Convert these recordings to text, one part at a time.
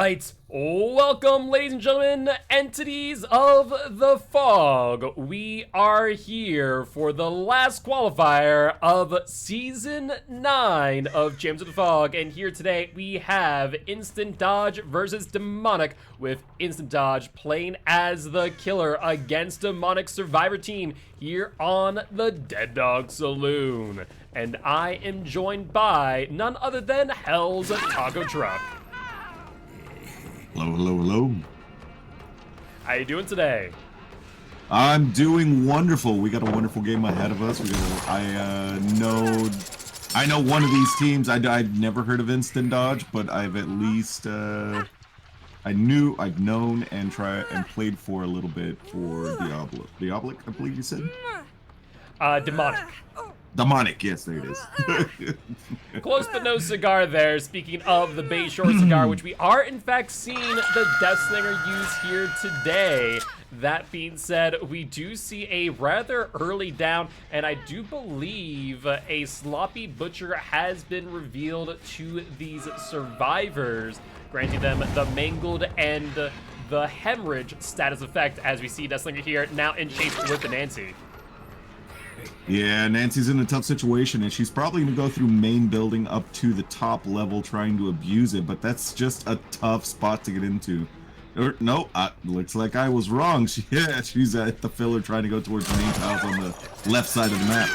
Alright, welcome ladies and gentlemen, entities of the fog. We are here for the last qualifier of Season 9 of Champions of the Fog, and here today we have Instant Dodge versus Demonic, with Instant Dodge playing as the killer against Demonic Survivor Team here on the Dead Dog Saloon. And I am joined by none other than Hell's Taco Truck. Hello, hello, hello. How you doing today? I'm doing wonderful. We got a wonderful game ahead of us. I know one of these teams. I'd never heard of Instant Dodge, but I've at least I've known and played for a little bit for Diabolic, I believe you said. Demonic. Demonic, yes, there it is. Close but no cigar there. Speaking of the Bay Shore cigar, which we are in fact seeing the Death Slinger use here today. That being said, we do see a rather early down, and I do believe a Sloppy Butcher has been revealed to these survivors, granting them the Mangled and the Hemorrhage status effect, as we see Death Slinger here now in chase with the Nancy. Yeah, Nancy's in a tough situation, and she's probably going to go through main building up to the top level trying to abuse it, but that's just a tough spot to get into. No, looks like I was wrong. She's at the filler trying to go towards the main tiles on the left side of the map.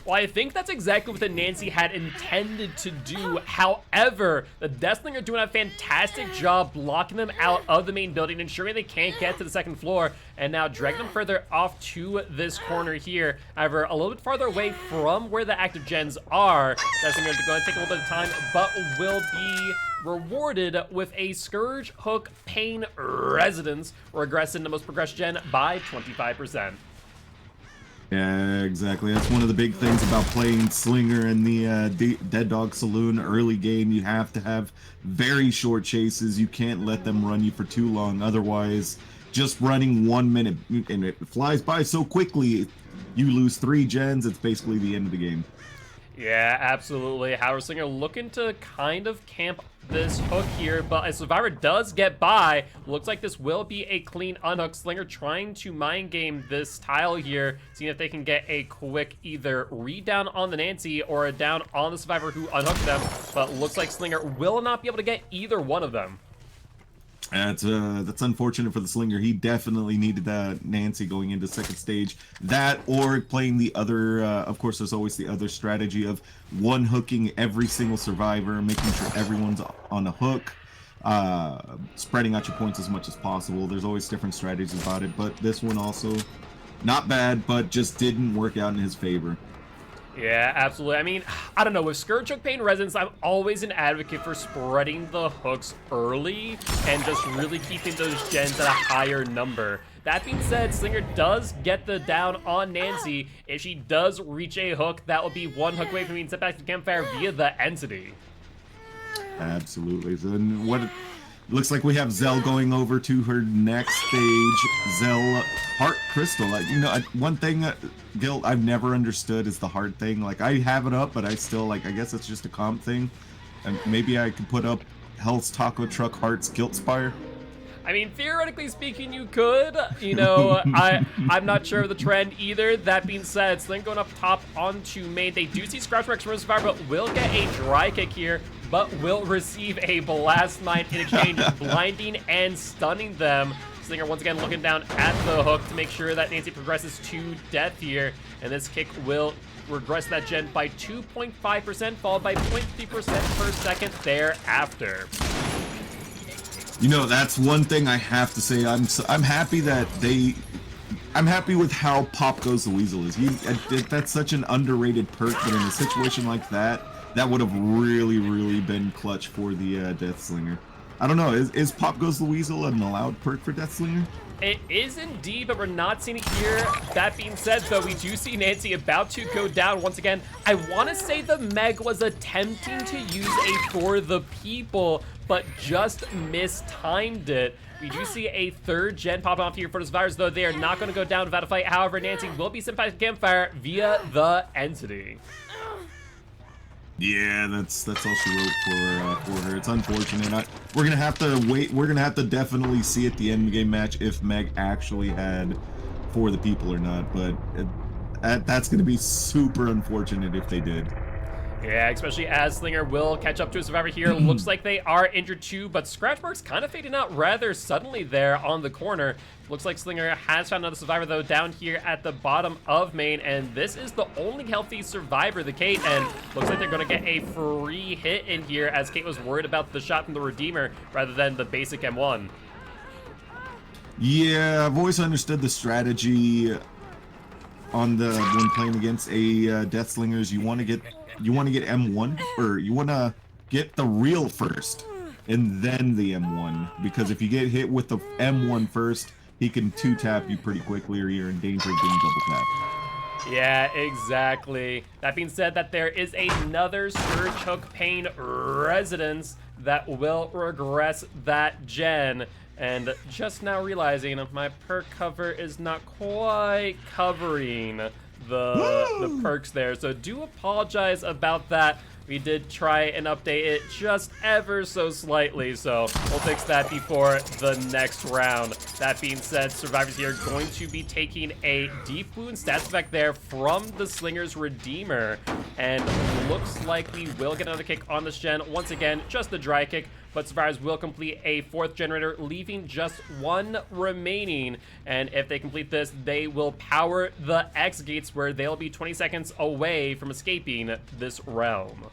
Well, I think that's exactly what the Nancy had intended to do. However, the Death Slinger doing a fantastic job blocking them out of the main building, ensuring they can't get to the second floor, and now dragging them further off to this corner here. However, a little bit farther away from where the active gens are. Death Slinger is going to take a little bit of time, but will be rewarded with a Scourge Hook Pain Resonance, regressing the most progressed gen by 25%. Yeah, exactly. That's one of the big things about playing Slinger in the Dead Dog Saloon early game. You have to have very short chases. You can't let them run you for too long. Otherwise, just running 1 minute, and it flies by so quickly, you lose 3 gens. It's basically the end of the game. Yeah, absolutely. However, Slinger looking to kind of camp this hook here, but a survivor does get by. Looks like this will be a clean unhook. Slinger trying to mind game this tile here, seeing if they can get a quick either redown on the Nancy or a down on the survivor who unhooked them, but looks like Slinger will not be able to get either one of them. That's unfortunate for the Slinger. He definitely needed that Nancy going into second stage. That or playing the other, of course, there's always the other strategy of one hooking every single survivor, making sure everyone's on a hook, spreading out your points as much as possible. There's always different strategies about it, but this one also not bad, but just didn't work out in his favor. Yeah, absolutely. I mean, I don't know, with Scourge Hook Pain Resonance, I'm always an advocate for spreading the hooks early and just really keeping those gens at a higher number. That being said, Slinger does get the down on Nancy. If she does reach a hook, that will be one hook away from being sent back to the campfire via the entity. Absolutely. So what looks like we have Zell going over to her next stage. Zell Heart Crystal. One thing, Gil, I've never understood is the heart thing. Like, I have it up, but I still, I guess it's just a comp thing. And maybe I could put up Hell's Taco Truck Heart's Guilt Spire. I mean, theoretically speaking, you could. I'm not sure of the trend either. That being said, Sling going up top onto main. They do see Scratch Marks from Survivor, but will get a dry kick here, but will receive a Blast Mine in exchange, blinding and stunning them. Slinger once again looking down at the hook to make sure that Nancy progresses to death here, and this kick will regress that gen by 2.5%, followed by 0.3% per second thereafter. That's one thing I have to say. I'm happy that I'm happy with how Pop Goes the Weasel is. That's such an underrated perk, but in a situation like that, that would have really, really been clutch for the Death Slinger. I don't know, is Pop Goes the Weasel an allowed perk for Death Slinger? It is indeed, but we're not seeing it here. That being said, though, we do see Nancy about to go down once again. I want to say the Meg was attempting to use a For the People, but just mistimed it. We do see a third gen popping off here for the survivors, though they are not going to go down without a fight. However, Nancy will be sent back to the campfire via the entity. Yeah, that's all she wrote for her. It's unfortunate. We're gonna have to wait. We're gonna have to definitely see at the end game match if Meg actually had for the people or not. But that's gonna be super unfortunate if they did. Yeah, especially as Slinger will catch up to a survivor here. Looks like they are injured too, but Scratchmark's kind of fading out rather suddenly there on the corner. Looks like Slinger has found another survivor though down here at the bottom of main, and this is the only healthy survivor, the Kate, and looks like they're gonna get a free hit in here as Kate was worried about the shot from the Redeemer rather than the basic M1. Yeah, I've always understood the strategy on the when playing against a Death Slingers. You want to get M1, or you want to get the real first and then the M1, because if you get hit with the M1 first, he can 2-tap you pretty quickly, or you're in danger of being double tapped. Yeah, exactly. That being said, that there is another Scourge Hook Pain residence that will regress that gen. And just now realizing my perk cover is not quite covering the perks there. So do apologize about that. We did try and update it just ever so slightly, so we'll fix that before the next round. That being said, survivors here are going to be taking a deep wound stats effect there from the Slinger's Redeemer, and looks like we will get another kick on this gen. Once again, just the dry kick, but survivors will complete a 4th generator, leaving just 1 remaining. And if they complete this, they will power the X gates, where they'll be 20 seconds away from escaping this realm.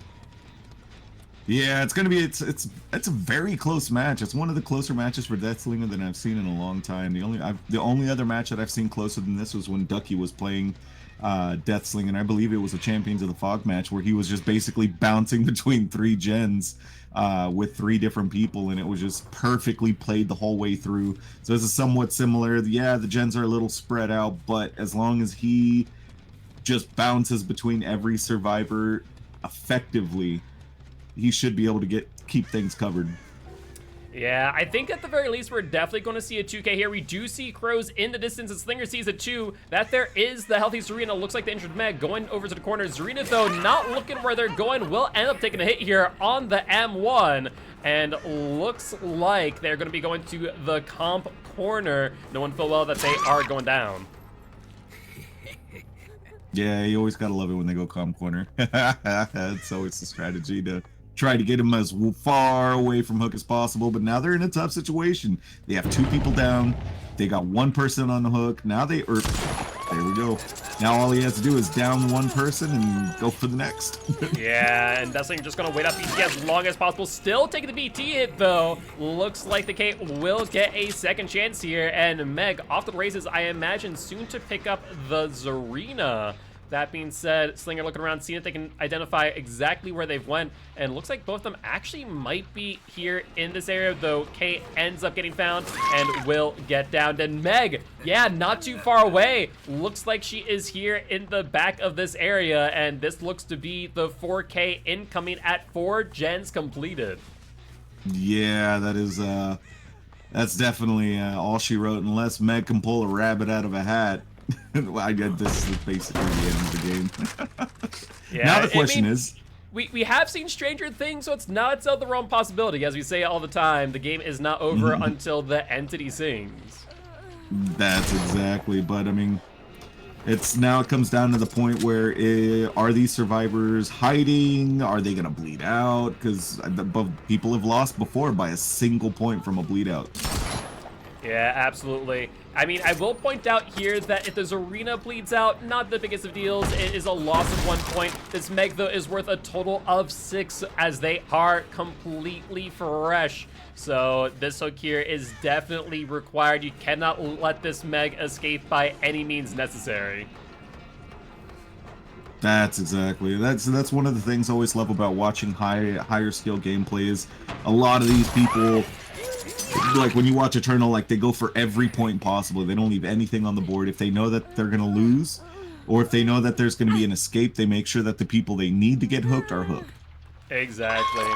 Yeah, it's gonna be it's a very close match. It's one of the closer matches for Deathslinger than I've seen in a long time. The only other match that I've seen closer than this was when Ducky was playing Deathslinger, and I believe it was a Champions of the Fog match where he was just basically bouncing between 3 gens with 3 different people, and it was just perfectly played the whole way through. So this is somewhat similar. Yeah, the gens are a little spread out, but as long as he just bounces between every survivor effectively, he should be able to keep things covered. Yeah, I think at the very least we're definitely going to see a 2K here. We do see Crows in the distance, and Slinger sees it too. That there is the healthy Zarina. Looks like the injured Meg going over to the corner. Zarina, though, not looking where they're going, will end up taking a hit here on the M1. And looks like they're going to be going to the comp corner. No one feel well that they are going down. Yeah, you always gotta love it when they go comp corner. It's always the strategy to try to get him as far away from Hook as possible, but now they're in a tough situation. They have 2 people down. They got 1 person on the Hook. Now there we go. Now all he has to do is down 1 person and go for the next. Yeah, and Deathslinger just gonna wait up BT as long as possible. Still taking the BT hit though. Looks like the Kate will get a second chance here, and Meg off to the races, I imagine, soon to pick up the Zarina. That being said, Slinger looking around, seeing if they can identify exactly where they've went, and looks like both of them actually might be here in this area, though Kate ends up getting found and will get downed. And Meg, yeah, not too far away. Looks like she is here in the back of this area, and this looks to be the 4K incoming at 4 gens completed. Yeah, that's definitely all she wrote, unless Meg can pull a rabbit out of a hat. I get this is basically the end of the game. Yeah, now the question is, we have seen stranger things, so it's not the wrong possibility. As we say all the time, the game is not over until the entity sings. That's exactly, but I mean, it comes down to the point where are these survivors hiding? Are they gonna bleed out? Because people have lost before by a single point from a bleed out. Yeah, absolutely. I mean, I will point out here that if the Zarina bleeds out, not the biggest of deals. It is a loss of 1 point. This Meg, though, is worth a total of 6, as they are completely fresh. So this Hook here is definitely required. You cannot let this Meg escape by any means necessary. That's exactly. That's one of the things I always love about watching higher skill gameplay is a lot of these people, like when you watch Eternal, like they go for every point possible. They don't leave anything on the board. If they know that they're gonna lose, or if they know that there's gonna be an escape, they make sure that the people they need to get hooked are hooked. Exactly.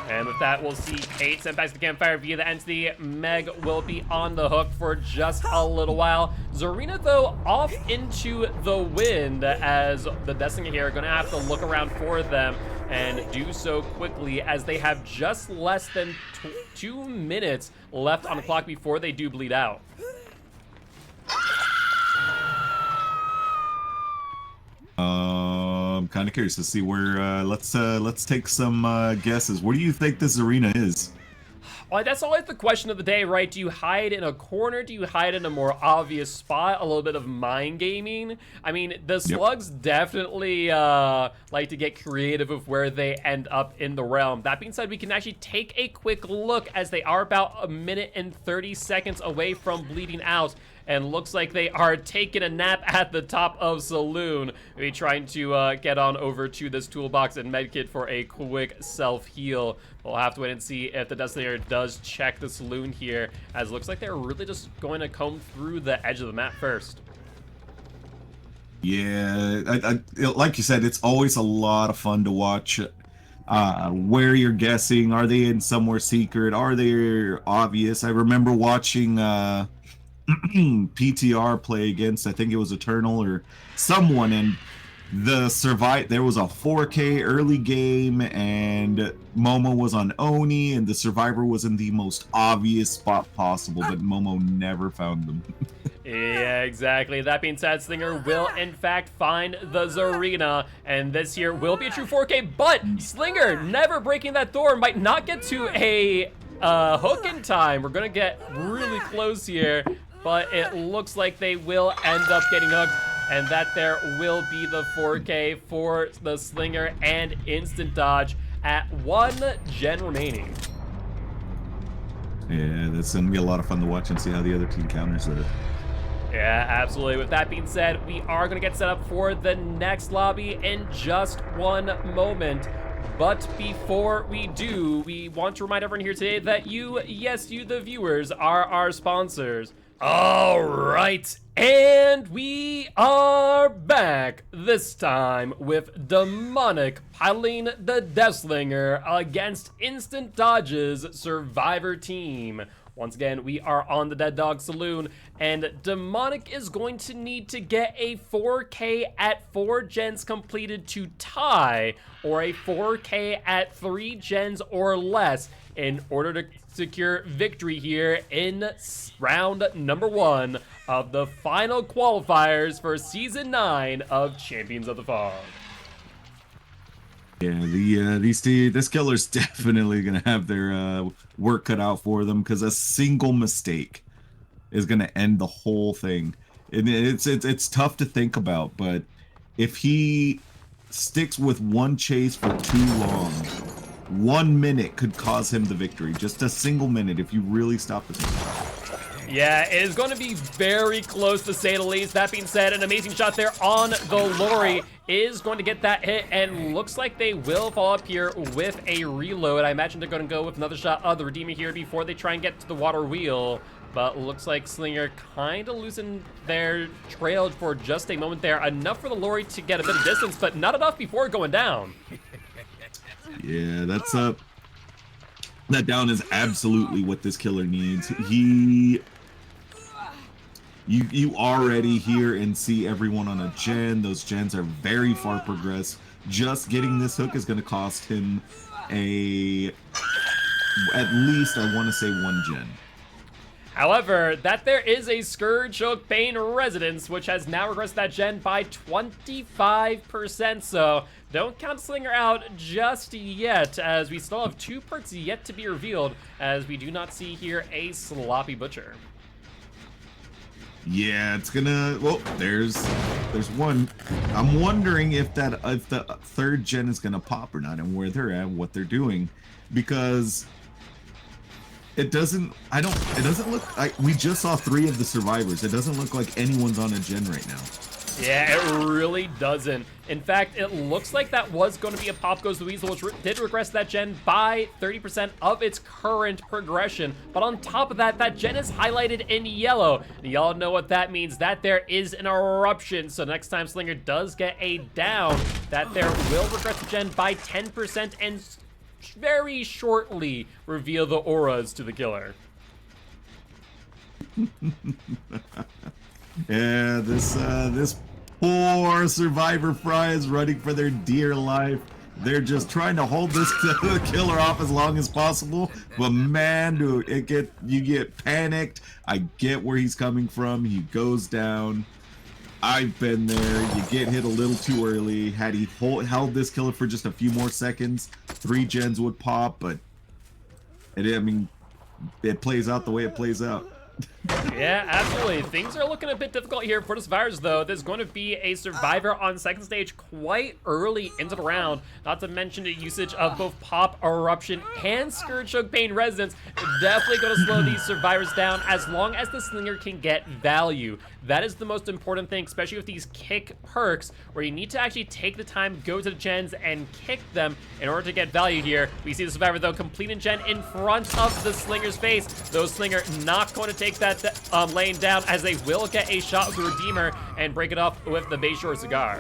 And with that, we'll see Kate sent back to the campfire via the entity. Meg will be on the hook for just a little while. Zarina, though, off into the wind, as the Deathslinger here are going to have to look around for them. and do so quickly as they have just less than 2 minutes left on the clock before they do bleed out. I'm kind of curious to see where. Let's take some guesses. Where do you think this arena is? Well, that's always the question of the day, right? Do you hide in a corner? Do you hide in a more obvious spot? A little bit of mind gaming. I mean, the slugs definitely like to get creative with where they end up in the realm. That being said, we can actually take a quick look as they are about 1 minute and 30 seconds away from bleeding out. And looks like they are taking a nap at the top of Saloon. Maybe trying to get on over to this toolbox and medkit for a quick self-heal. We'll have to wait and see if the Destinator does check the Saloon here, as it looks like they're really just going to comb through the edge of the map first. Yeah, like you said, it's always a lot of fun to watch where you're guessing. Are they in somewhere secret? Are they obvious? I remember watching PTR play against, I think it was Eternal or someone, and there was a 4K early game and Momo was on Oni and the survivor was in the most obvious spot possible, but Momo never found them. Yeah, exactly. That being said, Slinger will in fact find the Zarina, and this here will be a true 4K, but Slinger never breaking that door, might not get to a hook in time. We're gonna get really close here, but it looks like they will end up getting hooked, and that there will be the 4K for the Slinger and instant dodge at 1 gen remaining. Yeah, that's gonna be a lot of fun to watch and see how the other team counters it. Yeah, absolutely. With that being said, we are going to get set up for the next lobby in just one moment. But before we do, we want to remind everyone here today that you, yes, you, the viewers, are our sponsors. All right, and we are back, this time with Demonic piloting the Deathslinger against Instant Dodge's Survivor team. Once again, we are on the Dead Dog Saloon, and Demonic is going to need to get a 4K at 4 gens completed to tie, or a 4K at 3 gens or less in order to secure victory here in round number 1 of the final qualifiers for Season 9 of Champions of the Fog. Yeah, this killer's definitely gonna have their work cut out for them, because a single mistake is gonna end the whole thing. And it's tough to think about, but if he sticks with one chase for too long, 1 minute could cause him the victory. Just a single minute if you really stop the thing. Yeah, it is going to be very close, to say the least. That being said, an amazing shot there on the Lori is going to get that hit, and looks like they will follow up here with a reload. I imagine they're going to go with another shot of the Redeemer here before they try and get to the water wheel. But looks like Slinger kind of losing their trail for just a moment there. Enough for the Lori to get a bit of distance, but not enough before going down. Yeah, that down is absolutely what this killer needs. You already hear and see everyone on a gen. Those gens are very far progressed. Just getting this hook is going to cost him at least, I want to say, 1 gen. However, that there is a Scourge Hook Bane Residence, which has now regressed that gen by 25%, so don't count Slinger out just yet, as we still have 2 perks yet to be revealed, as we do not see here a Sloppy Butcher. Yeah, it's gonna, well, there's one. I'm wondering if the 3rd gen is gonna pop or not, and where they're at, what they're doing, because it doesn't look like, we just saw 3 of the survivors. It doesn't look like anyone's on a gen right now. Yeah, it really doesn't. In fact, it looks like that was going to be a Pop Goes the Weasel, which did regress that gen by 30% of its current progression. But on top of that, that gen is highlighted in yellow. Y'all know what that means, that there is an eruption. So next time Slinger does get a down, that there will regress the gen by 10% and very shortly reveal the auras to the killer. Yeah, this poor Survivor Fry is running for their dear life. They're just trying to hold this killer off as long as possible. But man, dude, you get panicked. I get where he's coming from. He goes down. I've been there. You get hit a little too early. Had he held this killer for just a few more seconds, 3 gens would pop. But I mean, it plays out the way it plays out. Yeah, absolutely. Things are looking a bit difficult here for the survivors, though. There's going to be a survivor on second stage quite early into the round, not to mention the usage of both Pop, Eruption, and Scourge Choke Pain Resonance. Definitely going to slow these survivors down as long as the Slinger can get value. That is the most important thing, especially with these kick perks, where you need to actually take the time, go to the gens, and kick them in order to get value here. We see the survivor, though, completing gen in front of the Slinger's face. Those Slinger not going to take that lane down, as they will get a shot with the Redeemer and break it off with the Bayshore Cigar.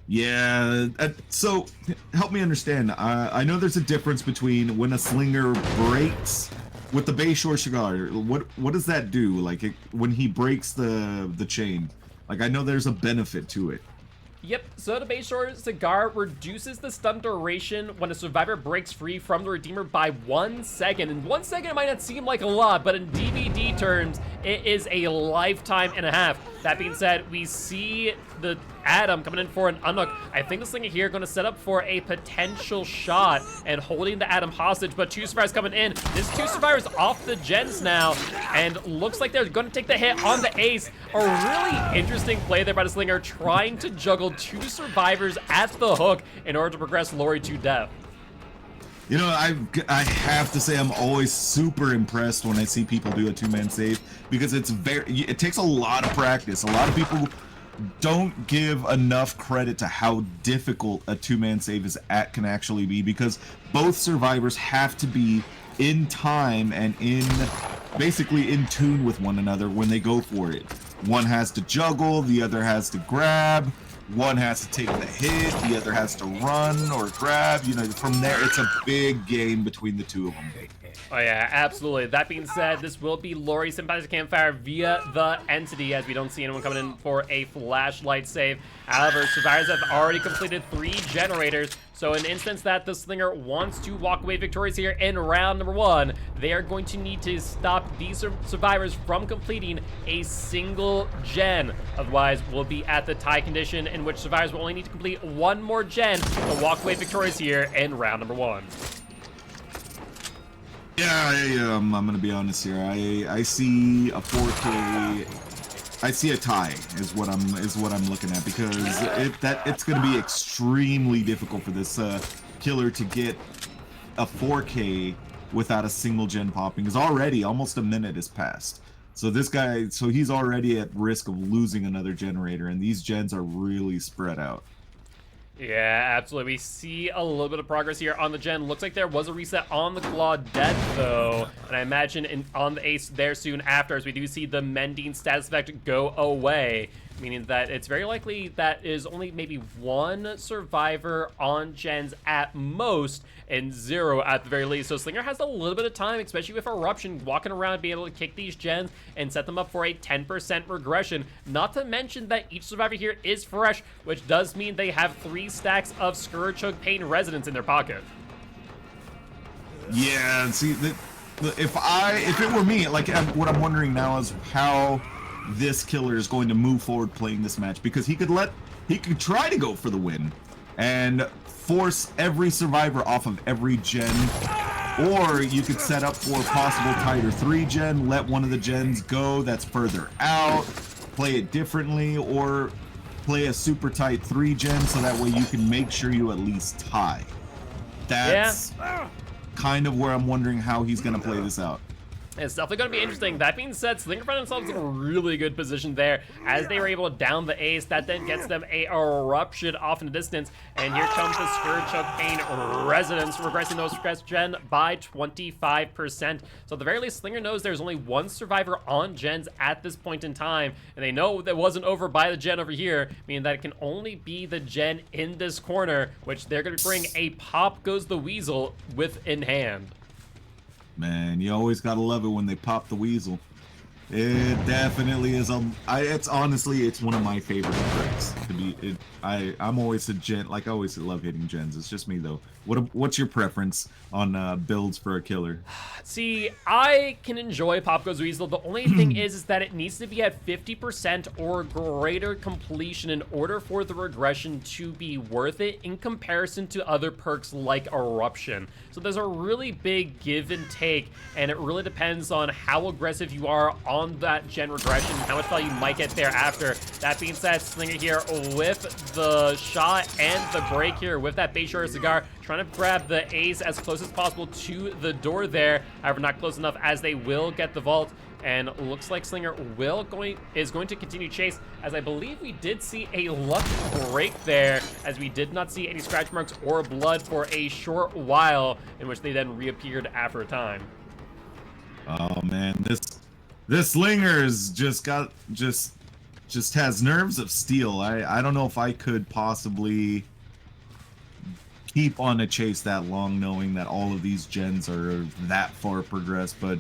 Yeah, so help me understand. I know there's a difference between when a Slinger breaks with the Bayshore Cigar. What does that do? Like when he breaks the chain? Like I know there's a benefit to it. Yep, so the Bayshore Cigar reduces the stun duration when a survivor breaks free from the Redeemer by 1 second. And 1 second might not seem like a lot, but in DVD terms, it is a lifetime and a half. That being said, we see the Adam coming in for an unhook. I think the Slinger here going to set up for a potential shot and holding the Adam hostage, but 2 survivors coming in. There's 2 survivors off the gens now, and looks like they're going to take the hit on the ace. A really interesting play there by the Slinger, trying to juggle 2 survivors at the hook in order to progress Lori to death. You know, I have to say I'm always super impressed when I see people do a 2-man save, because it takes a lot of practice. A lot of people don't give enough credit to how difficult a 2-man save can actually be, because both survivors have to be in time and basically in tune with one another when they go for it. One has to juggle, the other has to grab. One has to take the hit, the other has to run or grab. You know, from there, it's a big game between the 2 of them. Oh yeah, absolutely. That being said, this will be Lori's Sympathizer Campfire via the Entity, as we don't see anyone coming in for a flashlight save. However, survivors have already completed 3 generators, so in the instance that the Slinger wants to walk away victorious here in round number 1, they are going to need to stop these survivors from completing a single gen. Otherwise, we'll be at the tie condition in which survivors will only need to complete 1 more gen to walk away victorious here in round number 1. Yeah, I'm gonna be honest here. I see a 4K. I see a tie is what I'm looking at, because it's gonna be extremely difficult for this killer to get a 4K without a single gen popping. Because already almost a minute has passed. So this guy, he's already at risk of losing another generator, and these gens are really spread out. Yeah, absolutely. We see a little bit of progress here on the gen. Looks like there was a reset on the Claudette, though. And I imagine on the ace there soon after, as we do see the mending status effect go away. Meaning that it's very likely that is only maybe 1 survivor on gens at most, and 0 at the very least. So Slinger has a little bit of time, especially with Eruption, walking around, being able to kick these gens and set them up for a 10% regression. Not to mention that each survivor here is fresh, which does mean they have 3 stacks of Scourge Choke Pain Resonance in their pocket. Yeah, see, if it were me, like, what I'm wondering now is how this killer is going to move forward playing this match, because he could try to go for the win and force every survivor off of every gen, or you could set up for a possible tighter 3 gen, let one of the gens go that's further out, play it differently, or play a super tight 3 gen so that way you can make sure you at least tie. That's kind of where I'm wondering how he's going to play this out. It's definitely going to be interesting. That being said, Slinger found themselves in a really good position there as they were able to down the ace. That then gets them a Eruption off in the distance. And here comes the Scourge Choke Pain Resonance, regressing those regress gen by 25%. So at the very least, Slinger knows there's only 1 survivor on gens at this point in time. And they know that wasn't over by the gen over here, meaning that it can only be the gen in this corner, which they're going to bring a Pop Goes the Weasel with in hand. Man, you always gotta love it when they pop the weasel. It definitely is. It's honestly, it's one of my favorite tricks. To be, I'm always a gen. Like I always love hitting gens. It's just me though. What's your preference on builds for a killer? See, I can enjoy Pop Goes Weasel. The only thing is that it needs to be at 50% or greater completion in order for the regression to be worth it in comparison to other perks like Eruption. So there's a really big give and take, and it really depends on how aggressive you are on that gen regression, how much value you might get thereafter. That being said, Slinger here with the shot and the break here with that base short cigar, trying to grab the ace as close as possible to the door there. However, not close enough as they will get the vault. And looks like Slinger is going to continue chase, as I believe we did see a luck break there, as we did not see any scratch marks or blood for a short while, in which they then reappeared after a time. Oh man, this Slinger's just has nerves of steel. I don't know if I could possibly keep on a chase that long, knowing that all of these gens are that far progressed, but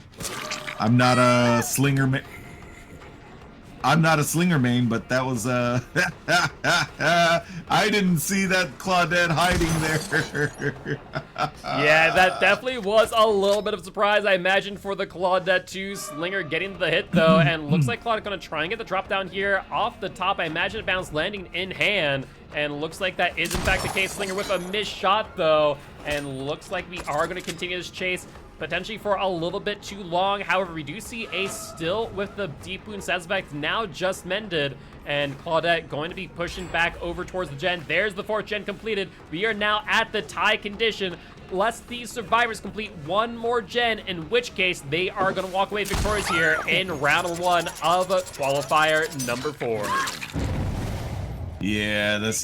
I'm not a slinger main, but that was I didn't see that Claudette hiding there. Yeah, that definitely was a little bit of a surprise. I imagine for the Claudette 2, Slinger getting the hit though, and looks like Claudette gonna try and get the drop down here off the top. I imagine it bounced landing in hand, and looks like that is in fact the case. Slinger with a missed shot though, and looks like we are gonna continue this chase potentially for a little bit too long. However, we do see Ace still with the deep wound stats effect now just mended, and Claudette going to be pushing back over towards the gen. There's the 4th gen completed. We are now at the tie condition. Lest these survivors complete one more gen, in which case they are going to walk away victorious here in round 1 of qualifier number 4. Yeah, that's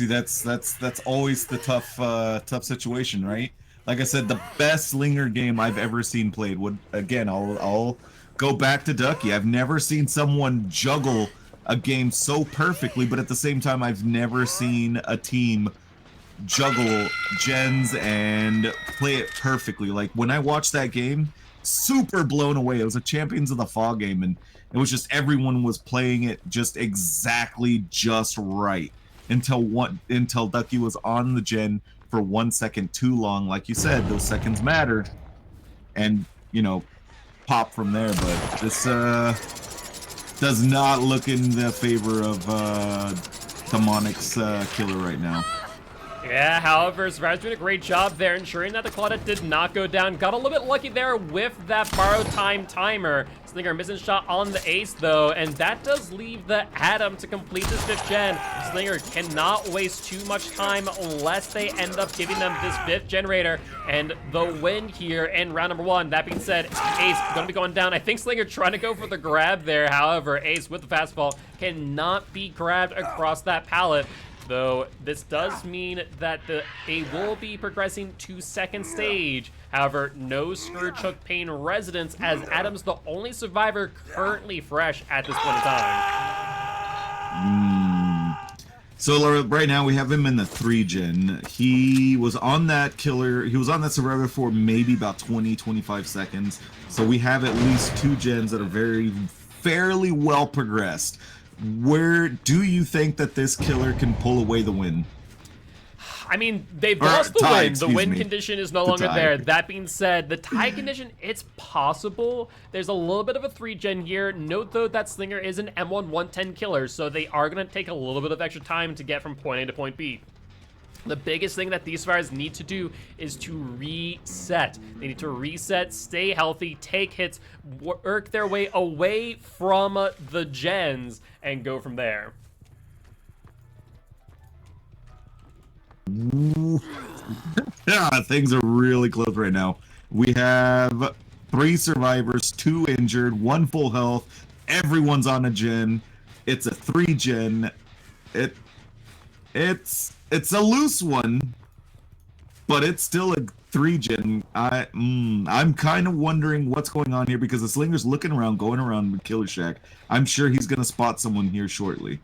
always the tough situation, right? Like I said, the best Slinger game I've ever seen played would, again, I'll go back to Ducky. I've never seen someone juggle a game so perfectly, but at the same time, I've never seen a team juggle gens and play it perfectly. Like when I watched that game, super blown away. It was a Champions of the Fall game, and it was just everyone was playing it just exactly just right until Ducky was on the gen for 1 second too long. Like you said, those seconds mattered, and pop from there. But this does not look in the favor of Demonic's killer right now. Yeah, however, Survivor's doing a great job there ensuring that the Claudette did not go down. Got a little bit lucky there with that borrowed time timer. Slinger missing shot on the ace though, and that does leave the Atom to complete this 5th gen. Slinger cannot waste too much time lest they end up giving them this 5th generator and the win here in round number 1. That being said, Ace gonna be going down. I think Slinger trying to go for the grab there. However, Ace with the fastball cannot be grabbed across that pallet. Though this does mean that they will be progressing to 2nd stage. However, no Scourge Hook Pain residents, as Adam's the only survivor currently fresh at this point in time. So right now we have him in the 3 gen. He was on that survivor for maybe about 20-25 seconds. So we have at least 2 gens that are fairly well progressed. Where do you think that this killer can pull away the win? I mean, they've lost the win. The win condition is no longer tie. there. That being said, the tie condition, it's possible. There's a little bit of a 3 gen here. Note, though, that Slinger is an M1 110 killer, so they are going to take a little bit of extra time to get from point A to point B. The biggest thing that these survivors need to do is to reset. They need to reset, stay healthy, take hits, work their way away from the gens, and go from there. Yeah, things are really close right now. We have 3 survivors, 2 injured, 1 full health. Everyone's on a gen. It's a 3 gen. It's a loose one, but it's still a 3 gen. I'm kind of wondering what's going on here, because the Slinger's looking around, going around with Killer Shack. I'm sure he's gonna spot someone here shortly.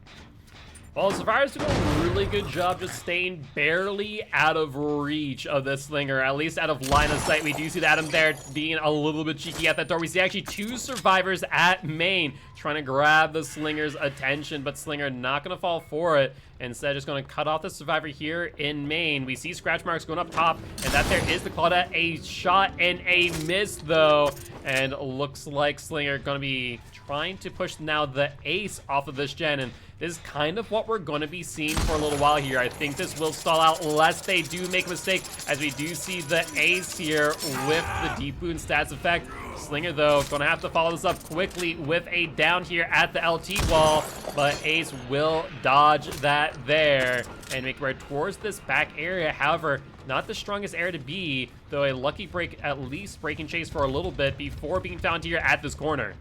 Well, Survivor's doing a really good job just staying barely out of reach of this Slinger, at least out of line of sight. We do see Adam there being a little bit cheeky at that door. We see actually 2 Survivors at main trying to grab the Slinger's attention, but Slinger not going to fall for it. Instead, just going to cut off the Survivor here in main. We see scratch marks going up top, and that there is the Claudette. A shot and a miss, though. And looks like Slinger going to be trying to push now the ace off of this gen, and this is kind of what we're going to be seeing for a little while here. I think this will stall out unless they do make a mistake, as we do see the ace here with the deep wound stats effect. Slinger, though, going to have to follow this up quickly with a down here at the LT wall, but ace will dodge that there and make way towards this back area. However, not the strongest area to be, though a lucky break, at least breaking chase for a little bit before being found here at this corner.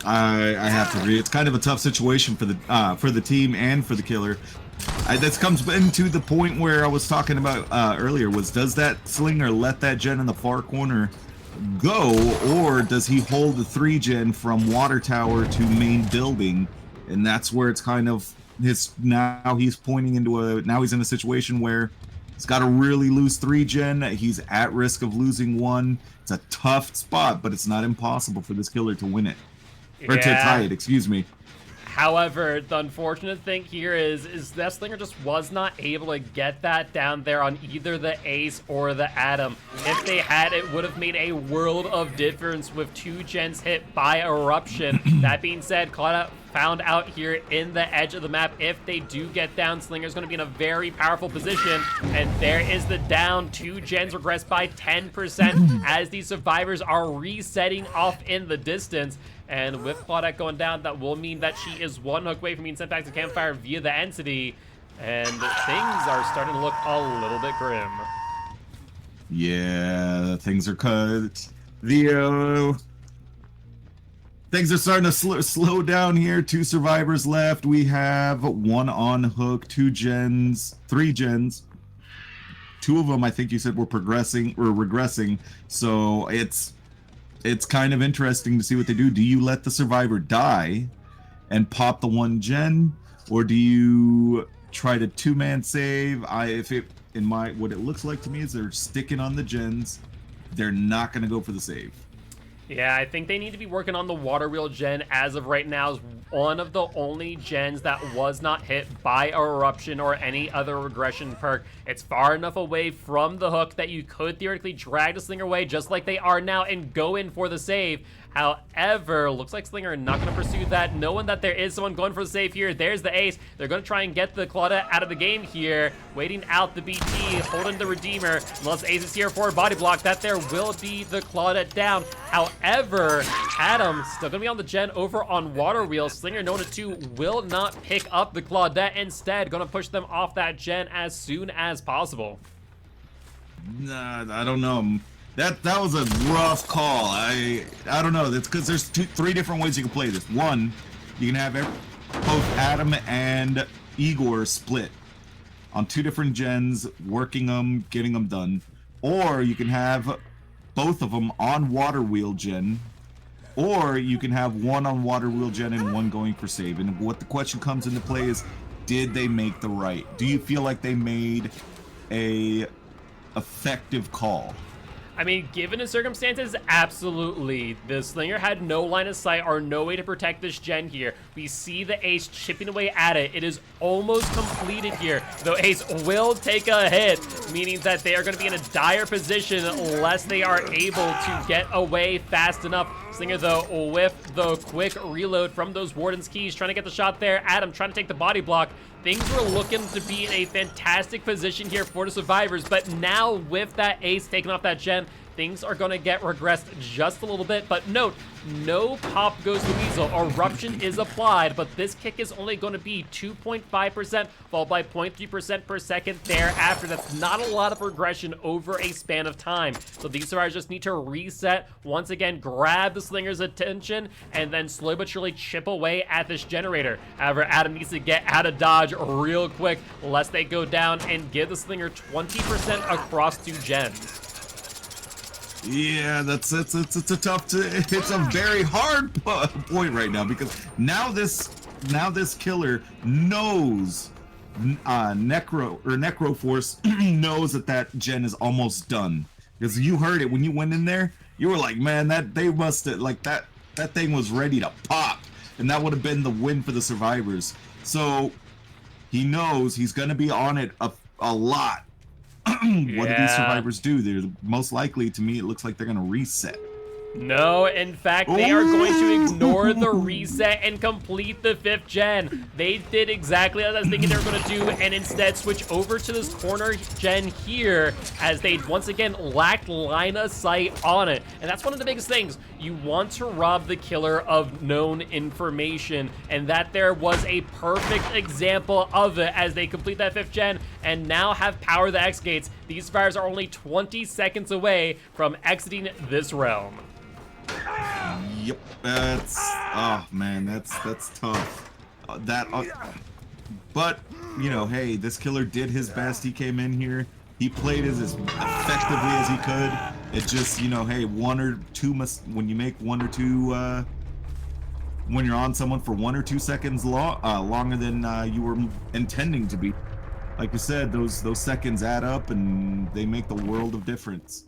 I have to agree. It's kind of a tough situation for the team and for the killer. This comes into the point where I was talking about earlier, was does that Slinger let that gen in the far corner go, or does he hold the 3 gen from water tower to main building? And that's where it's kind of now he's pointing into now he's in a situation where he's got a really loose 3 gen. He's at risk of losing 1. It's a tough spot, but it's not impossible for this killer to win it. Or to tie it, excuse me. However, the unfortunate thing here is that Slinger just was not able to get that down there on either the ace or the Atom. If they had, it would have made a world of difference with 2 gens hit by Eruption. That being said, Claudia found out here in the edge of the map. If they do get down, Slinger's going to be in a very powerful position. And there is the down. 2 gens regress by 10% as these Survivors are resetting off in the distance. And with Claudette going down, that will mean that she is 1 hook away from being sent back to Campfire via the Entity. And things are starting to look a little bit grim. Yeah, things are cut. Things are starting to slow down here. 2 Survivors left. We have 1 on hook, 2 gens, 3 gens. 2 of them, I think you said, were regressing. So it's kind of interesting to see what they do. Do you let the Survivor die and pop the 1 gen, or do you try to 2-man save? What it looks like to me is they're sticking on the gens. They're not going to go for the save. Yeah, I think they need to be working on the water wheel gen as of right now. Is one of the only gens that was not hit by Eruption or any other regression perk. It's far enough away from the hook that you could theoretically drag the Slinger away just like they are now and go in for the save. However, looks like Slinger not going to pursue that, knowing that there is someone going for the save here. There's the ace. They're going to try and get the Claudette out of the game here, waiting out the BT, holding the Redeemer. Unless ace is here for a body block, that there will be the Claudette down. However, Adam still going to be on the gen over on Water Wheel. Slinger, known to 2, will not pick up the Claudette. Instead, going to push them off that gen as soon as possible. Nah, I don't know. That was a rough call. I don't know. That's because there's 3 different ways you can play this. 1, you can have both Adam and Igor split on 2 different gens, working them, getting them done. Or you can have both of them on Water Wheel gen. Or you can have 1 on Water Wheel gen and 1 going for save. And what the question comes into play is, did they make the right? Do you feel like they made a effective call? I mean, given the circumstances, absolutely. The Slinger had no line of sight or no way to protect this gen here. We see the ace chipping away at it. It is almost completed here, though ace will take a hit, meaning that they are going to be in a dire position unless they are able to get away fast enough. Slinger, though, with the quick reload from those Warden's keys, trying to get the shot there. Adam trying to take the body block. Things were looking to be in a fantastic position here for the Survivors, but now with that ace taking off that gen, things are going to get regressed just a little bit. But note, no pop goes to Weasel. Eruption is applied, but this kick is only going to be 2.5%, followed by 0.3% per second thereafter. That's not a lot of regression over a span of time. So these Survivors just need to reset, once again, grab the Slinger's attention, and then slowly but surely chip away at this generator. However, Adam needs to get out of dodge real quick, lest they go down and give the Slinger 20% across 2 gens. Yeah, it's a very hard point right now, because now this now this killer knows, Necroforce knows that gen is almost done, because you heard it when you went in there. You were like, man, that they must have, like, that thing was ready to pop, and that would have been the win for the survivors. So he knows he's gonna be on it a lot. What do these survivors do? They're most likely, to me, it looks like they're gonna reset. No, in fact, they are going to ignore the reset and complete the 5th gen. They did exactly as I was thinking they were going to do, and instead switch over to this corner gen here, as they once again lacked line of sight on it. And that's one of the biggest things. You want to rob the killer of known information, and that there was a perfect example of it as they complete that 5th gen and now have power the X gates. These survivors are only 20 seconds away from exiting this realm. Yep, that's, oh man, that's tough. But you know, hey, this killer did his best. He came in here, he played as effectively as he could. It just, you know, hey, when you make 1 or 2, when you're on someone for 1 or 2 seconds longer than you were intending to be, like you said, those seconds add up and they make the world of difference.